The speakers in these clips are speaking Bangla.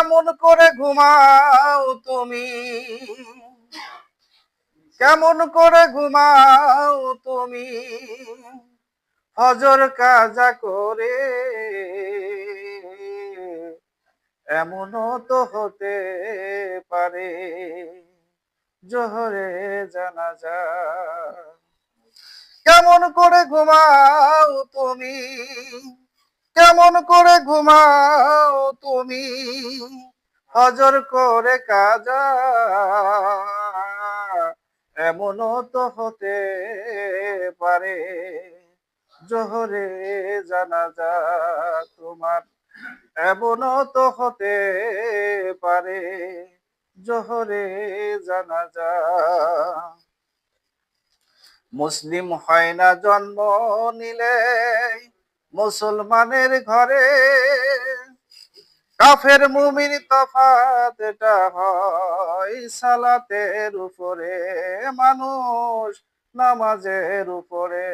কেমন করে ঘুমাও তুমি, কেমন করে ঘুমাও তুমি, ফজর কাজা করে, এমনও তো হতে পারে জোহরে জানাজা। কেমন করে ঘুমাও তুমি, কেমন করে ঘুমাও তুমি, হজর করে কাজা, এমনও তো হতে পারে জোহরে জানাজা তোমার, এমনও তো হতে পারে জোহরে জানাজা। মুসলিম হয় না জন্ম নিলে মুসলমানের ঘরে, কাফের মুমিন তফাৎটা হয় সালাতের উপরে, মানুষ নামাজের উপরে।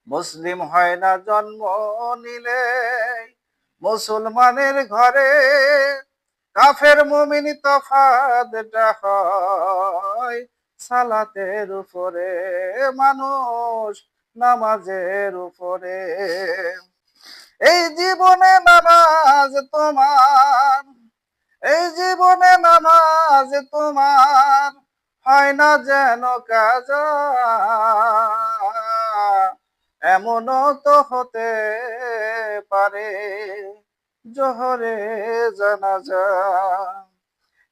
মুসলিম হয় না জন্ম নিলে মুসলমানের ঘরে, কাফের মুমিন তফাৎটা হয় সালাতের উপরে, মানুষ নামাজের উপরে। এই জীবনে নামাজ তোমার, এই জীবনে নামাজ তোমার হয় না যেন কাজা, এমনও তো হতে পারে জোহরে জানাজা,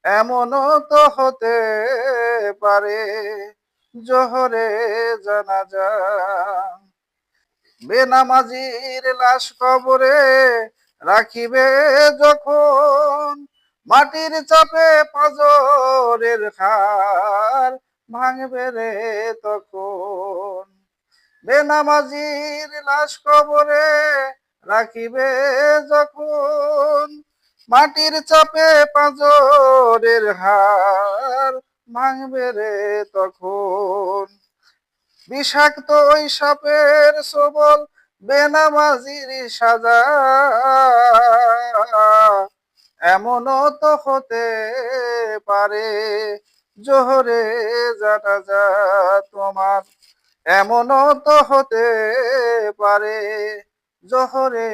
এমনও তো হতে পারে জোহরে জানাজা। বেনামাজির লাশ কবরে রাখিবে যখন, মাটির চাপে পাঁজরের হাড় ভাঙবে রে তখন। বেনামাজির লাশ কবরে রাখিবে যখন, মাটির চাপে পাঁজরের হাড় ভাঙবে রে তখন। বিষাক্ত ওই সাপের সবল বেনামাজির সাজা, এমনও তো হতে পারে জোহরে জানাজা তোমার, এমনও তো হতে পারে জোহরে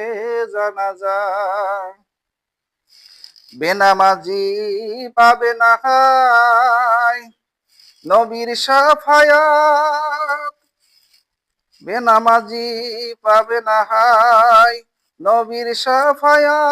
জানাজা। বেনামাজি পাবে না হায় নবীর শাফায়াত, বেনামাজি পাবে না হায় নবীর শাফায়াত।